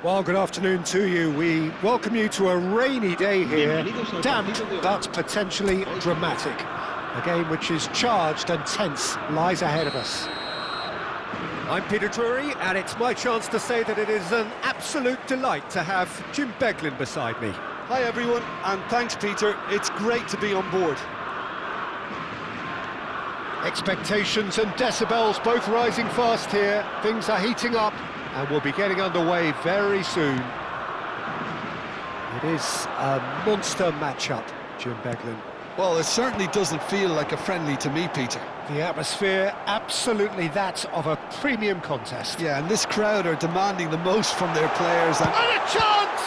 Well, good afternoon to you. We welcome you to a rainy day here, damp but potentially dramatic. A game which is charged and tense lies ahead of us. I'm Peter Drury, and it's my chance to say that it is an absolute delight to have Jim Beglin beside me. Hi everyone, and thanks Peter, it's great to be on board. Expectations and decibels both rising fast here. Things are heating up and we'll be getting underway very soon. It is a monster matchup, Jim Beglin. Well, it certainly doesn't feel like a friendly to me, Peter. The atmosphere, absolutely that of a premium contest. Yeah, and this crowd are demanding the most from their players. And a chance!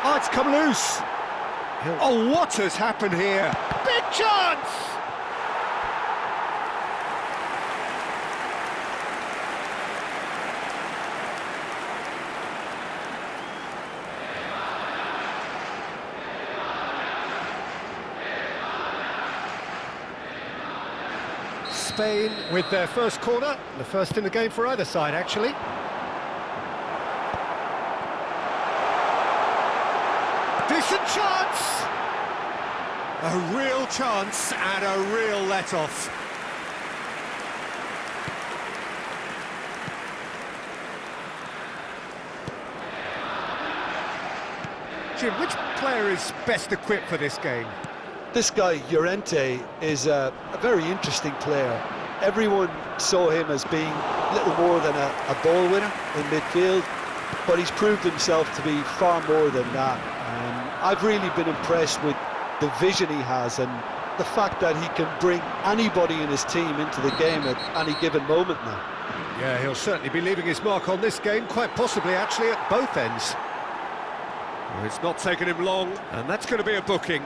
Oh, it's come loose. Oh, what has happened here? Big chance! Spain with their first corner, the first in the game for either side, actually. Decent chance! A real chance and a real let-off. Jim, which player is best equipped for this game? This guy, Llorente, is a very interesting player. Everyone saw him as being little more than a ball winner in midfield, but he's proved himself to be far more than that. I've really been impressed with the vision he has and the fact that he can bring anybody in his team into the game at any given moment now. Yeah, he'll certainly be leaving his mark on this game, quite possibly actually at both ends. Well, it's not taken him long, and that's going to be a booking.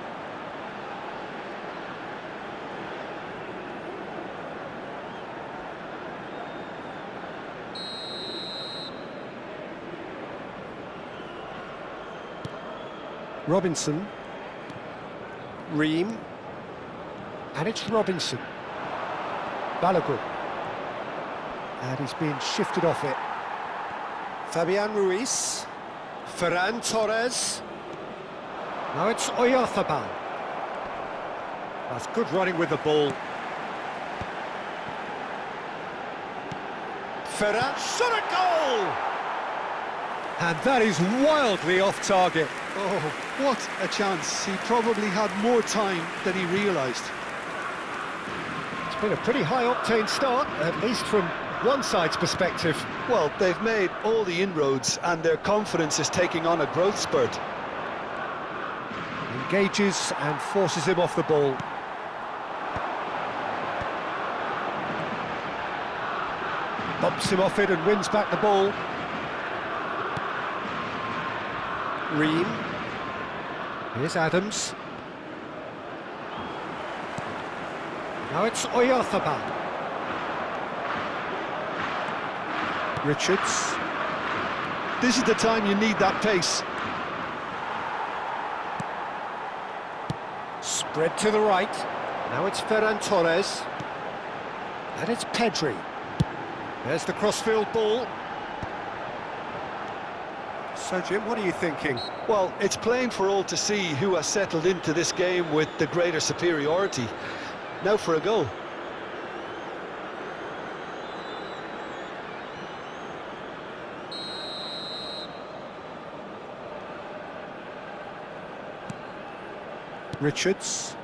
Robinson, Ream, and it's Robinson, Balogun, and he's being shifted off it. Fabian Ruiz, Ferran Torres, now it's Oyarzabal. That's good running with the ball. Ferran, shot a goal! And that is wildly off target. Oh, what a chance. He probably had more time than he realised. It's been a pretty high-octane start, at least from one side's perspective. Well, they've made all the inroads and their confidence is taking on a growth spurt. Engages and forces him off the ball. Bumps him off it and wins back the ball. Ream. Here's Adams. Now it's Oyarzabal. Richards. This is the time you need that pace. Spread to the right. Now it's Ferran Torres. And it's Pedri. There's the crossfield ball. So, Jim, what are you thinking? Well, it's plain for all to see who has settled into this game with the greater superiority. Now for a goal. Richards.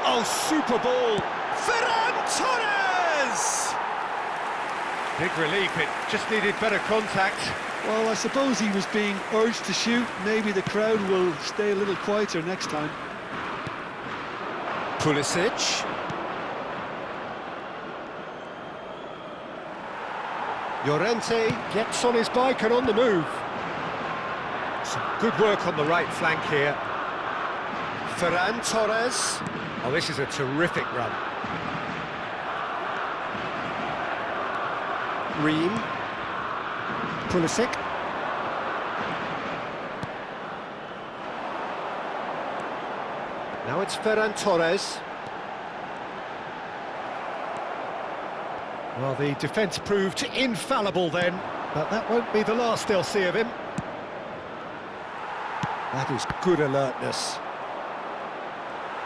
Oh, super ball! Ferran Torres! Big relief, it just needed better contact. Well, I suppose he was being urged to shoot. Maybe the crowd will stay a little quieter next time. Pulisic. Llorente gets on his bike and on the move. Some good work on the right flank here. Ferran Torres. Oh, this is a terrific run. Ream. Pulisic. Now it's Ferran Torres. Well, the defence proved infallible then, but that won't be the last they'll see of him. That is good alertness.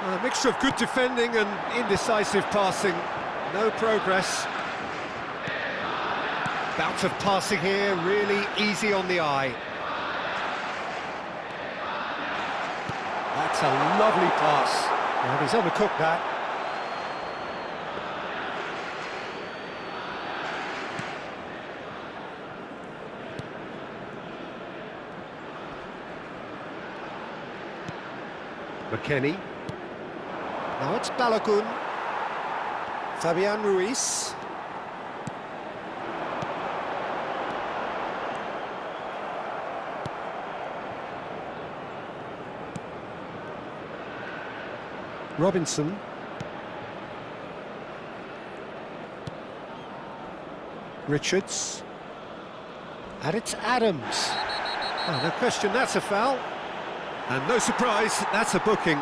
A mixture of good defending and indecisive passing. No progress. Bout of passing here, really easy on the eye. That's a lovely pass. And he's undercooked that. McKennie. Now it's Balogun. Fabian Ruiz. Robinson. Richards. And it's Adams. Oh, no question, that's a foul. And no surprise, that's a booking.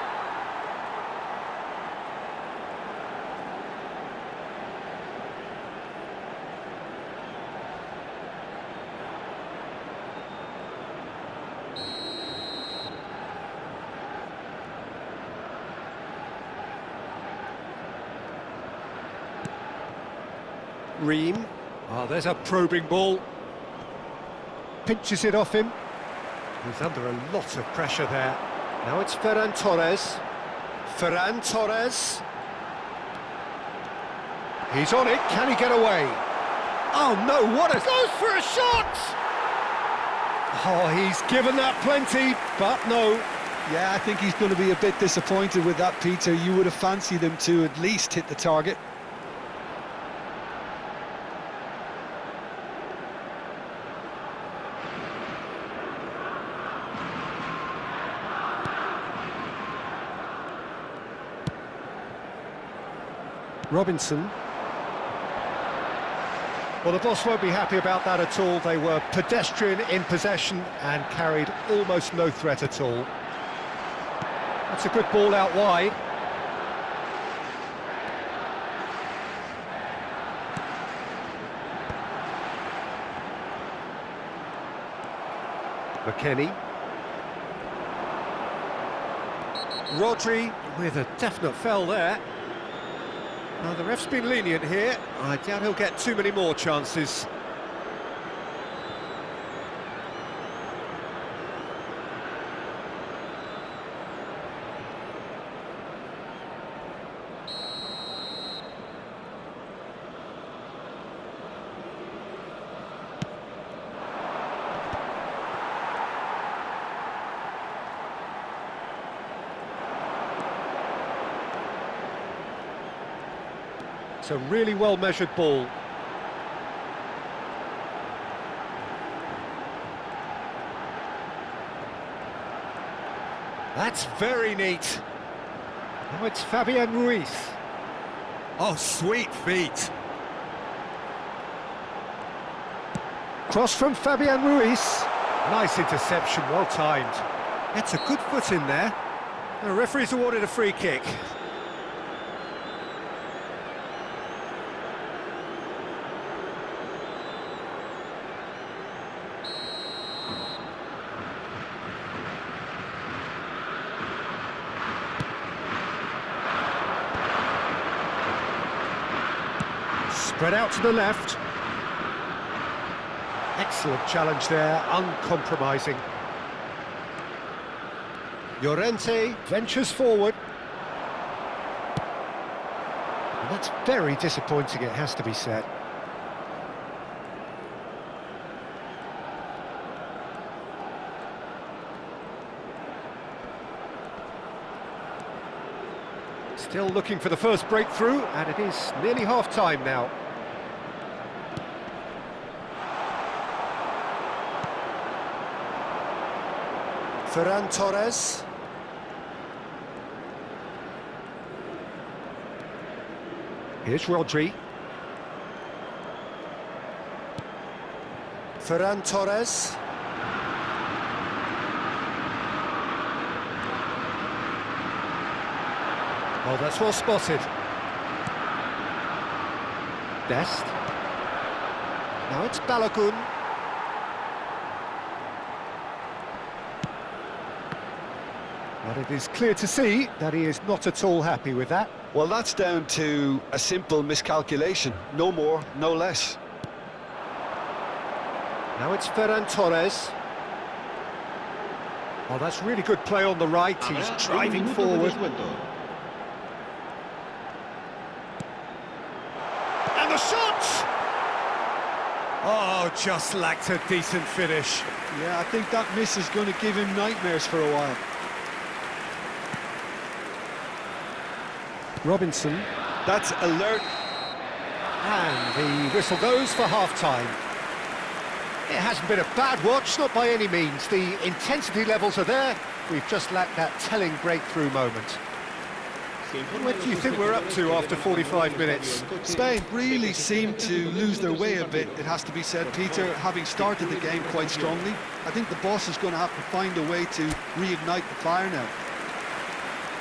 Ream. Oh, there's a probing ball. Pinches it off him. He's under a lot of pressure there. Now it's Ferran Torres. Ferran Torres. He's on it. Can he get away? Oh no, what a... Goes for a shot! Oh, he's given that plenty, but no. Yeah, I think he's going to be a bit disappointed with that, Peter. You would have fancied him to at least hit the target. Robinson. Well, the boss won't be happy about that at all. They were pedestrian in possession and carried almost no threat at all. That's a good ball out wide. McKennie. Rodri with a definite foul there. Now, the ref's been lenient here. I doubt he'll get too many more chances. It's a really well-measured ball. That's very neat. Now it's Fabian Ruiz. Oh, sweet feet. Cross from Fabian Ruiz. Nice interception, well timed. That's a good foot in there. The referee's awarded a free kick. Spread out to the left. Excellent challenge there, uncompromising. Llorente ventures forward. And that's very disappointing, it has to be said. Still looking for the first breakthrough, and it is nearly half-time now. Ferran Torres. Here's Rodri. Ferran Torres. Oh, that's well spotted. Dest. Now it's Balogun. But it is clear to see that he is not at all happy with that. Well, that's down to a simple miscalculation. No more, no less. Now it's Ferran Torres. Oh, that's really good play on the right. He's driving forward. And the shot! Oh, just lacked a decent finish. Yeah, I think that miss is going to give him nightmares for a while. Robinson. That's alert. And the whistle goes for half-time. It hasn't been a bad watch, not by any means. The intensity levels are there. We've just lacked that telling breakthrough moment. What do you think we're up to after 45 minutes? Spain really seemed to lose their way a bit, it has to be said, Peter, having started the game quite strongly. I think the boss is going to have to find a way to reignite the fire now.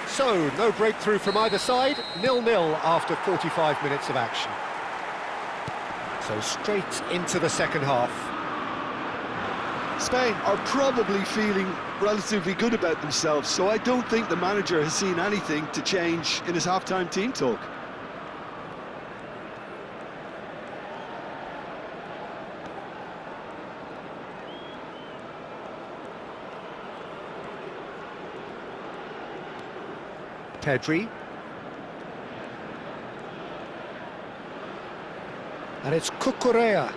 So, no breakthrough from either side, 0-0 after 45 minutes of action. So straight into the second half. Spain are probably feeling relatively good about themselves, so I don't think the manager has seen anything to change in his half-time team talk. Pedri. And it's Cucurella.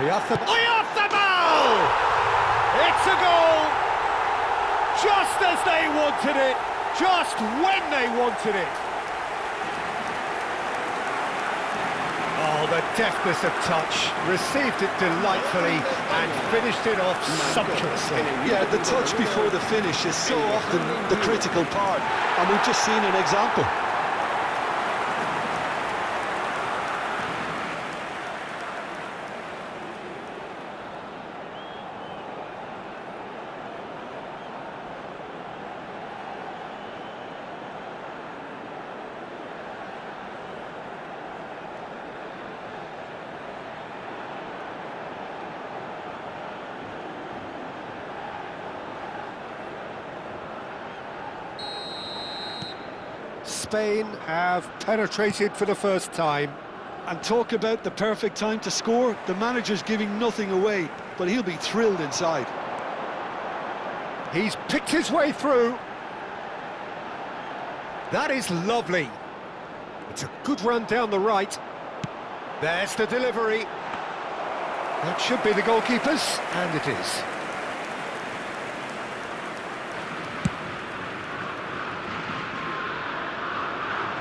Oyarzabal! It's a goal! Just as they wanted it, just when they wanted it. Oh, the deftness of touch, received it delightfully and finished it off sumptuously. Yeah, the touch before the finish is so often the critical part, and we've just seen an example. Spain have penetrated for the first time. And talk about the perfect time to score. The manager's giving nothing away, but he'll be thrilled inside. He's picked his way through. That is lovely. It's a good run down the right. There's the delivery. That should be the goalkeeper's, and it is.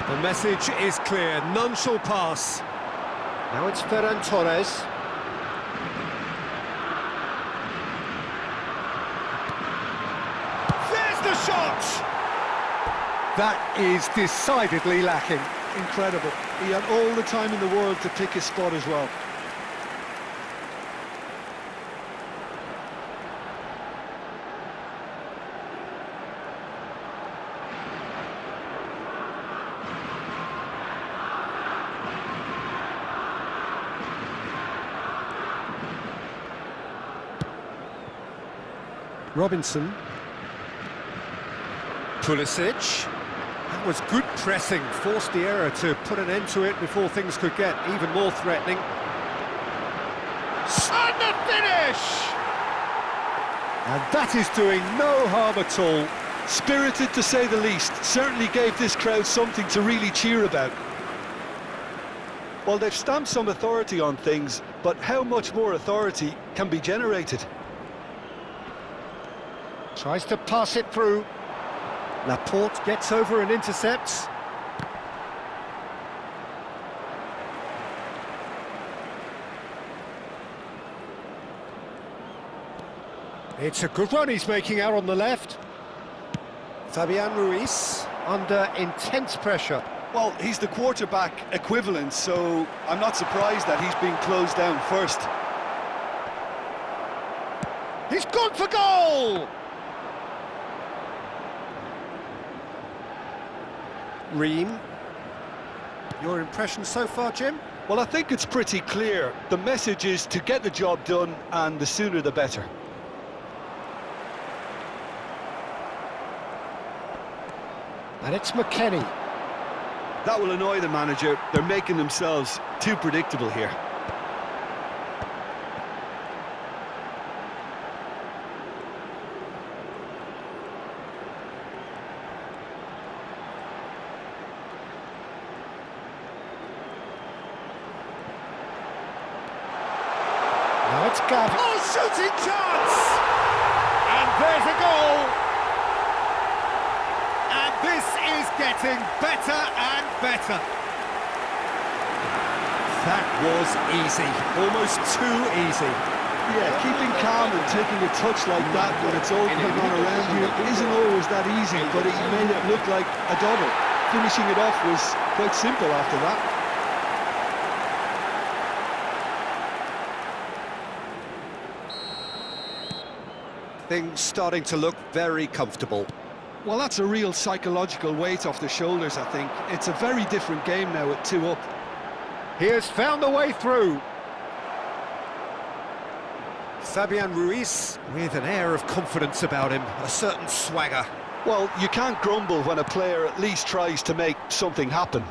The message is clear, none shall pass. Now it's Ferran Torres. There's the shot! That is decidedly lacking. Incredible. He had all the time in the world to pick his spot as well. Robinson. Pulisic. That was good pressing, forced the error to put an end to it before things could get even more threatening. And the finish! And that is doing no harm at all. Spirited to say the least, certainly gave this crowd something to really cheer about. Well, they've stamped some authority on things, but how much more authority can be generated? Tries to pass it through. Laporte gets over and intercepts. It's a good run he's making out on the left. Fabian Ruiz under intense pressure. Well, he's the quarterback equivalent, so I'm not surprised that he's being closed down first. He's gone for goal! Ream. Your impression so far, Jim? Well, I think it's pretty clear. The message is to get the job done, and the sooner the better. And it's McKennie. That will annoy the manager. They're making themselves too predictable here. Now it's Gav. Oh, shooting chance! And there's a goal! And this is getting better and better. That was easy, almost too easy. Yeah, keeping calm and taking a touch like that when it's all going on around you isn't always that easy, but he made it look like a double. Finishing it off was quite simple after that. Things starting to look very comfortable. Well, that's a real psychological weight off the shoulders, I think. It's a very different game now at 2 up. He has found the way through. Fabian Ruiz with an air of confidence about him, a certain swagger. Well, you can't grumble when a player at least tries to make something happen.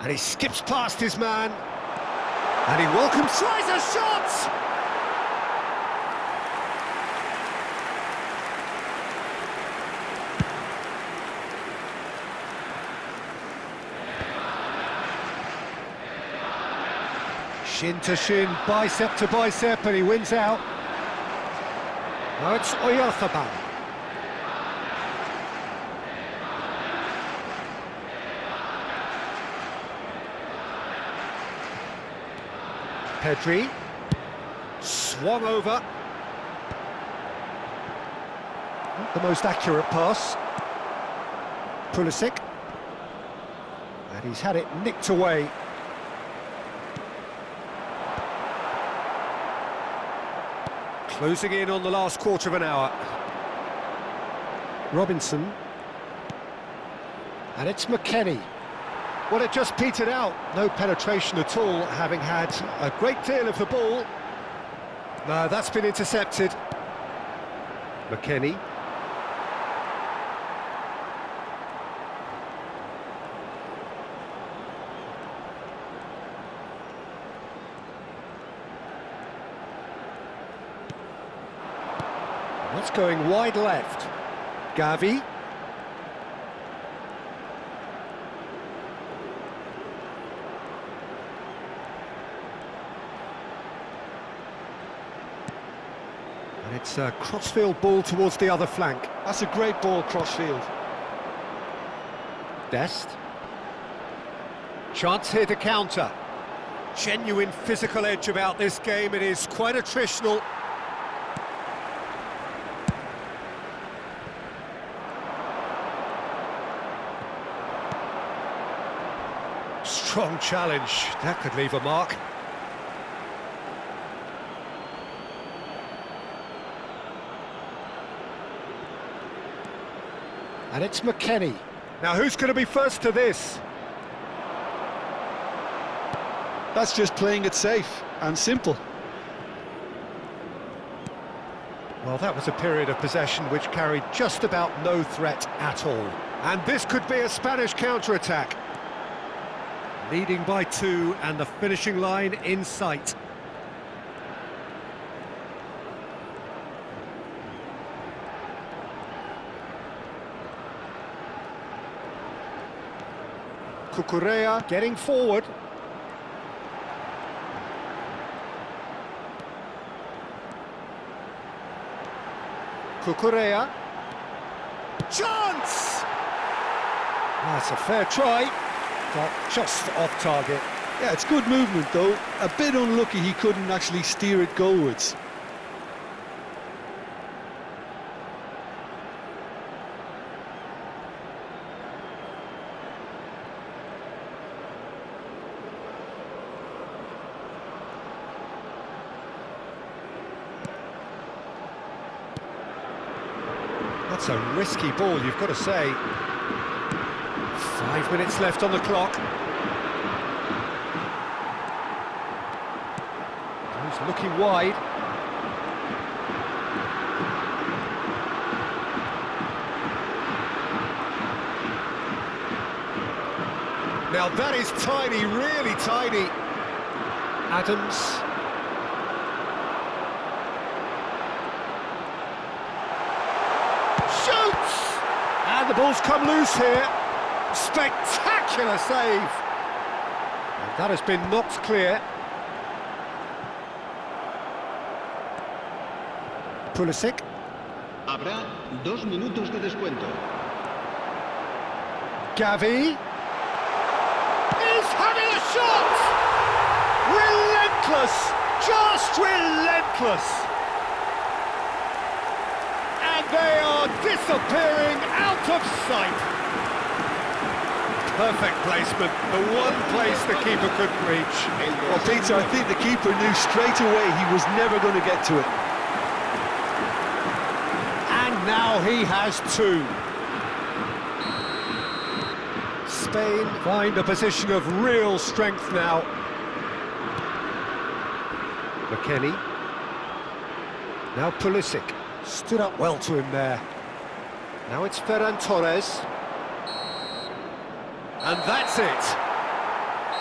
And he skips past his man. And he welcomes... Tries a shot! Shin to shin, bicep to bicep, and he wins out. Now it's Oyarthaban. Pedri. Swung over. Not the most accurate pass. Pulisic. And he's had it nicked away. Closing in on the last quarter of an hour. Robinson. And it's McKennie. Well, it just petered out. No penetration at all, having had a great deal of the ball. No, that's been intercepted. McKennie. That's going wide left. Gavi. And it's a crossfield ball towards the other flank. That's a great ball crossfield. Dest. Chance here to counter. Genuine physical edge about this game. It is quite attritional. Strong challenge. That could leave a mark. And it's McKennie. Now who's going to be first to this? That's just playing it safe and simple. Well, that was a period of possession which carried just about no threat at all. And this could be a Spanish counter-attack. Leading by 2 and the finishing line in sight. Cucurella getting forward. Cucurella. Chance! That's a fair try, but just off target. Yeah, it's good movement though. A bit unlucky he couldn't actually steer it goalwards. That's a risky ball, you've got to say. 5 minutes left on the clock. He's looking wide. Now that is tiny, really tiny. Adams. Shoots! And the ball's come loose here. Spectacular save. And that has been knocked clear. Pulisic. Habrá 2 minutos de descuento. Gavi. He's having a shot! Relentless! Just relentless! And they are disappearing out of sight. Perfect placement, the one place the keeper couldn't reach. Well, Peter, I think the keeper knew straight away he was never going to get to it. And now he has two. Spain find a position of real strength now. McKennie. Now Pulisic. Stood up well to him there. Now it's Ferran Torres. And that's it.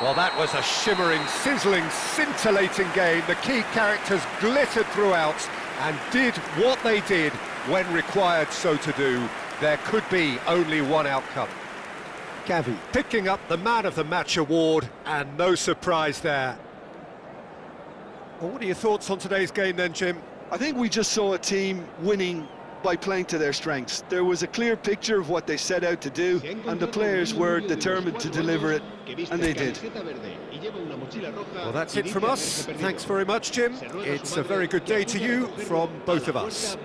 Well, that was a shimmering, sizzling, scintillating game. The key characters glittered throughout and did what they did when required so to do. There could be only one outcome. Gavi picking up the Man of the Match award, and no surprise there. Well, what are your thoughts on today's game then, Jim? I think we just saw a team winning by playing to their strengths. There was a clear picture of what they set out to do, and the players were determined to deliver it, and they did. Well, that's it from us. Thanks very much, Jim. It's a very good day to you from both of us.